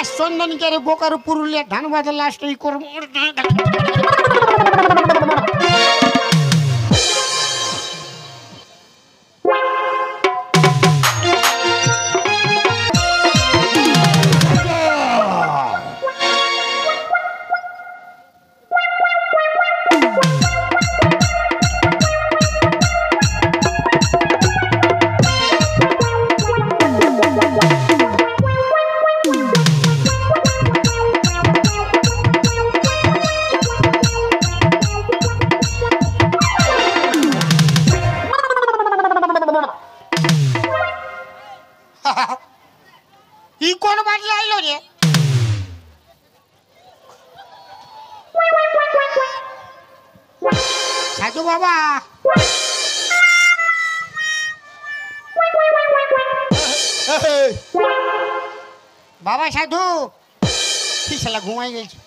Last চন্দনকে Bokaro Purulia Dhanbad last এই করবো। সাধু বাবা বাবা সাধু কি শালা ঘুমাই গেছে।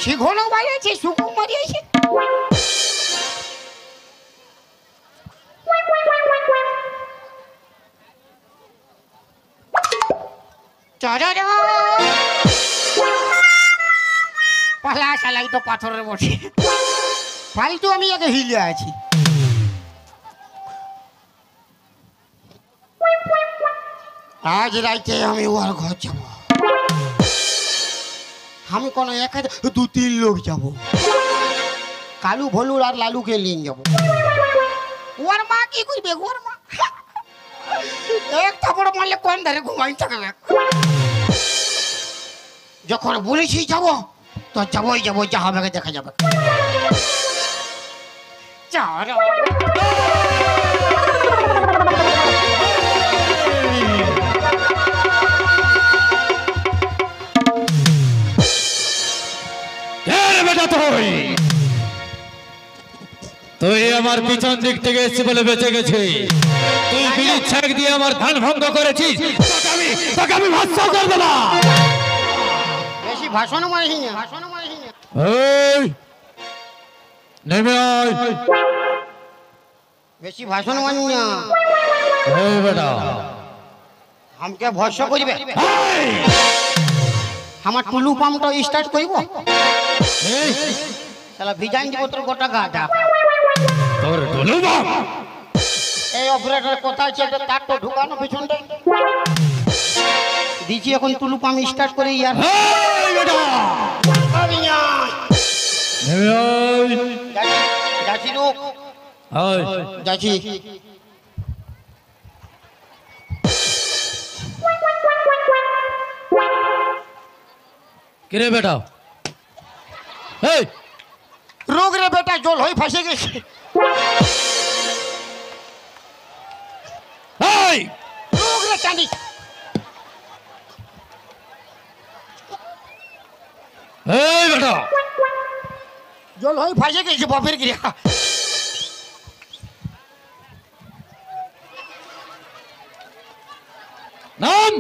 শিখনো বাড়িয়েছে সুকুম মারিয়েছে। পালা শালাই তো পাথরের বসে ফালতু আমি আগে হিলে আছি। আজ রাইতে আমি ওর ঘর যাব। আমি কোনো এক 2-3 লোক যাব। কালু ভলুর আর লালুকে নিয়ে যাব। ওর মা কি করবে? ওর মা এক থাপড় মারলে কোন ধারে ঘুমাই থাকবে। যখন বলেছি যাব তো যাবই যাবো, যা হবে দেখা যাবে। তুই আমার পিছন দিক থেকে এসেছি বলে বেঁচে গেছি। তুই বিড়ি ছাক দিয়ে আমার ধান ভঙ্গ করেছিস। তোকে আমি ভাষ্য করে দেব। বেশি ভাষণ মারিস না, ভাষণ মারিস না। এই নেমে আয়। বেশি ভাষণ মারিস না। এই বেটা আমাকে ভরসা করবে। আমার টুলু পাম্পটা স্টার্ট করব। শালা ভিজাইন দিব তোর গোটা গাটা। তোর টুলু পাম্প এই অপারেটর কোথায় চলবে তার তো ঢুকানো পিছনটা দিছি। এখন টুলু পাম্প স্টার্ট করে ইয়ার। এই বেটা নেমে আয়। যাচ্ছি লোক আয় যাচ্ছি। কিরে বেটা? এই রোগ রে বেটা, জল হয়ে ফাঁসে গেছে। এই রোগ রে চাঁদি। এই বেটা জল হয়ে ফাঁসে গেছে বাপের গিরা। নাম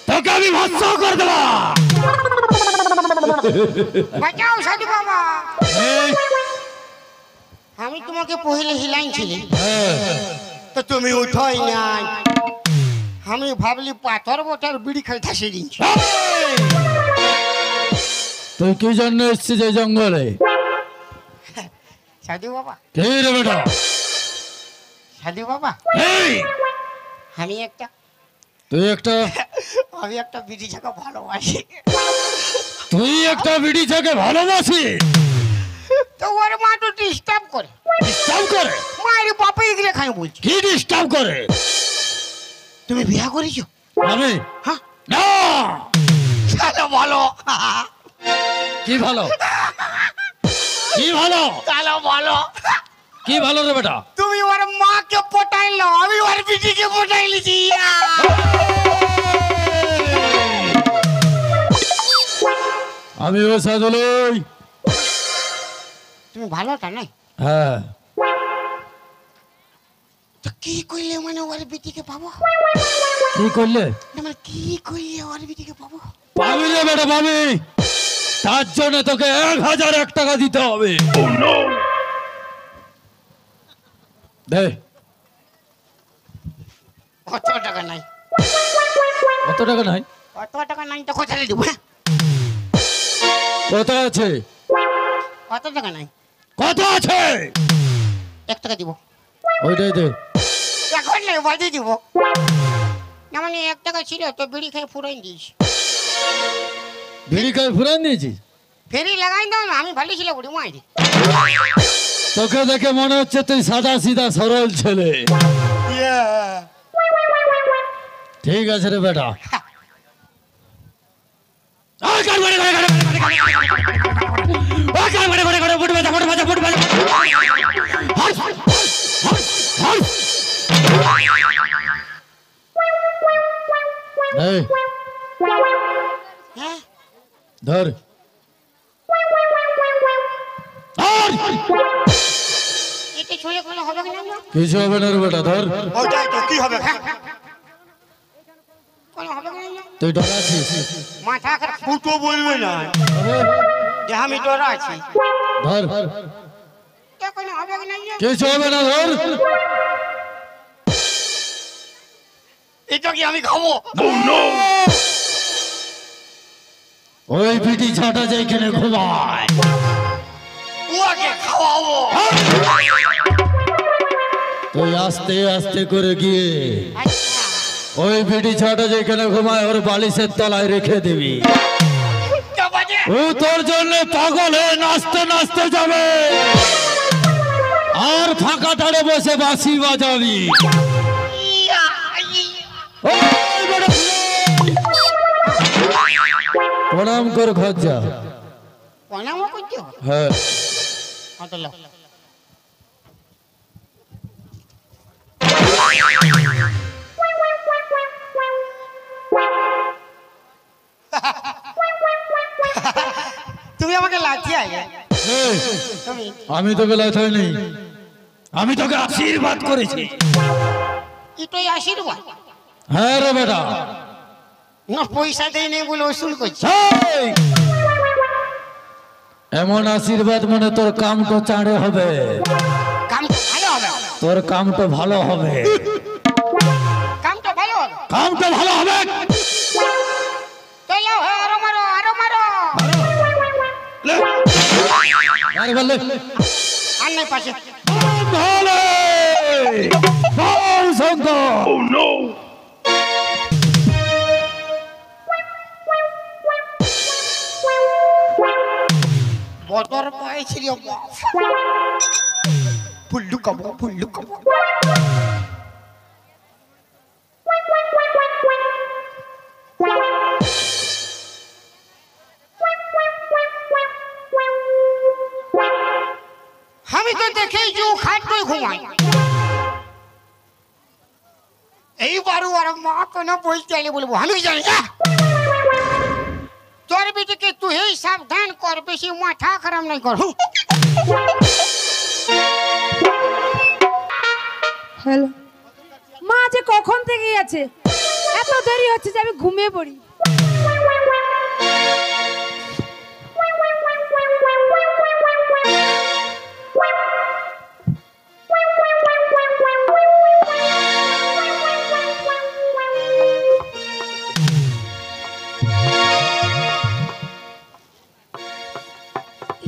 তোকে আমি ভাষ্য করে দেব। বাঁচাও সাধু বাবা। এই আমি তোমাকে পहिले হিলাইছিলি তো তুমি উঠোই নাই। আমি ভাবলি পাথর বোটার বিড়ি খাইতে সেদিনছি। তুই কি জন্য এসছিস এই জঙ্গলে? সাধু বাবা, কে রে বেটা? সাধু বাবা, এই আমি একটা বিড়ি ছাকা ভালোবাসি। তুই একটা বিড়ি ছাকে ভালোবাসিস? তো ওর মা তো ডিস্টার্ব করে। ডিস্টার্ব করে? মায়ের বাপে এগুলো খাই বলছি। কি ডিস্টার্ব করে? তুমি বিয়া করেছো? আমি হ্যাঁ না চলো বলো কি ভালো কি ভালো চলো বলো কি ভালো রে বেটা তুমি ওর মাকে পটাইলো আমি ওর বিটিকে পটাইলিছি আমি ও সাজলই তুমি ভালোটা নাই হ্যাঁ তো কি কইলে মানে ওর বিটিকে পাবো কি করলে না মানে কি কইলে ওর বিটিকে পাবো পাবি রে বেটা পাবি তার জন্য তোকে 1001 টাকা দিতে হবে দে কত টাকা নাই কত টাকা নাই কত টাকা নাই তো কোথায় দিব কত আছে কত টাকা নাই কত আছে 1 টাকা দিব ওইটাই দে এখন নাই বাজে দিব না মানে 1 টাকা ছিল তো বিড়ি খেয়ে ফুরাই দিয়েছি বিড়ি খাই ফুরান দিয়েছিস ফেরি লাগাই দাও না আমি ভালো ছিল বুড়ি মাইরি তোকে দেখে মনে হচ্ছে তুই সাদা সিধা সরল ছেলে ঠিক আছে রে বেটা এই, হ্যাঁ ধর ধর। এটা ছুঁয়ে করলে হবে কি না কিছু হবে না রে বেটা ধর ওটাই তো কি হবে কোনো হবে কি না তুই ডরাছিস মাথা খারাপ ফুটো বলবে না যে আমি ডরা আছি ধর কে কোনো হবে কি না কিছু হবে না ধর এটা কি আমি খাবো ওই পিটি ছাটা যেখানে ঘুমায় ওকে খাওয়াবো তুই আস্তে আস্তে করে গিয়ে আচ্ছা ওই পিটি ছাটা যেখানে ঘুমায় ওর বালিশের তলায় রেখে দিবি কে বাজে ও তোর জন্য পাগল হয়ে নাচতে নাচতে যাবে আর ফাঁকা টাড়ে বসে বাঁশি বাজাবি ইয়া, ইয়া। ওই বেটা, প্রণাম কর ঘর যা প্রণামও করছো হ্যাঁ কত লোক তুমি আমাকে লাথি আগে এই, তুমি আমি তোকে লাথাই নেই আমি তোকে আশীর্বাদ করেছি এটাই আশীর্বাদ হ্যাঁ রে বেটা না পয়সা দেই নেই বলে ওসুল করছি এই! এমন আশীর্বাদ মানে তোর কাম তো চাঁড়ে হবে কামটা ভালো হবে তোর কাম তো ভালো হবে কামটা ভালো হবে কামটা ভালো হবে চলো আরো মারো আরো মারো আর বলে আর নাই পাশে ভালো বল শঙ্কর বদর পাইছিল ফুল্লু কাবো ফুল্লু কাবো আমি তো দেখেই যে খাটে ঘুমাই এইবারও আর মা কেন বলতে আলে বলবো আমি জানি না তোর বেটিকে তুই সাবধান কর বেশি মাথা খারাপ নাই কর হ্যালো মা যে কখন থেকে আছে এত দেরি হচ্ছে যে আমি ঘুমিয়ে পড়ি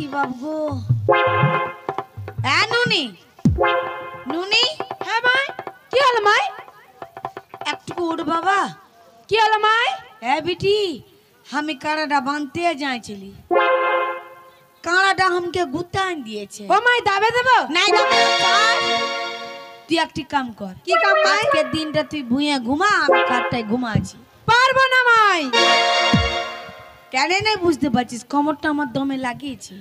বাবু নুনি নুনি হ্যাঁ মাই কি হলো মাই একটু উঠ বাবা কি হলো মাই হ্যাঁ बेटी আমি কাড়াটা বাঁধতে যাইছিলি কাড়াটা আমাকে গুতান দিয়েছে ও মাই দাবে দেব নাই দাবে তুই একটি কাম কর। কি কাম মাই? আজকের দিনটা তুই ভুঁয়ে ঘুমা, আমি কাঠটায় ঘুমাচ্ছি। পারবো না মাই। কেন নাই বুঝতে পারছিস, কোমরটা আমার দমে লাগিয়েছি।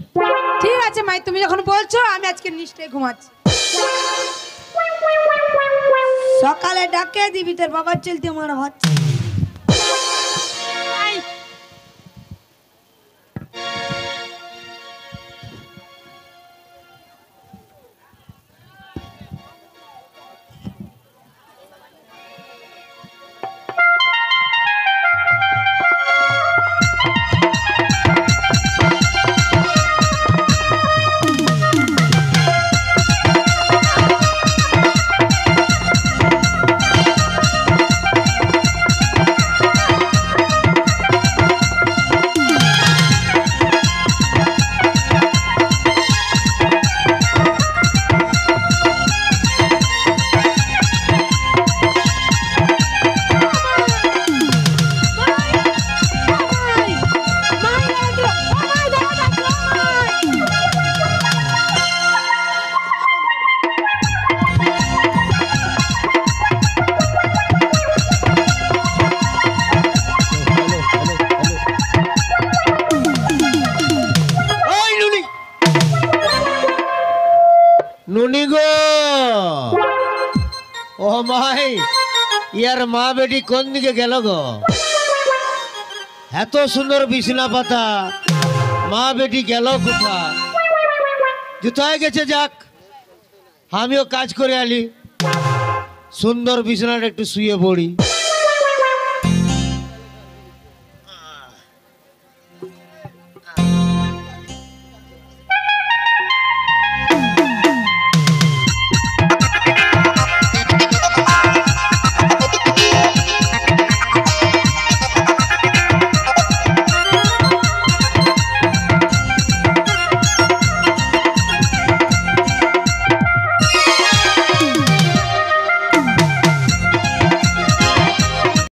ঠিক আছে মাই, তুমি যখন বলছো আমি আজকে নিশ্চয়ই ঘুমাচ্ছি। সকালে ডাকে দিবি তোর বাবার চলতে আমার ভাবছি। ওই নুনি, নুনি গো, ও মাই, ইয়ার মা বেটি কোন দিকে গেল গো? এত সুন্দর বিছনা পাতা, মা বেটি গেল কোথা? কোথায় গেছে? যাক, আমিও কাজ করে আলি, সুন্দর বিছানাটা একটু শুয়ে পড়ি।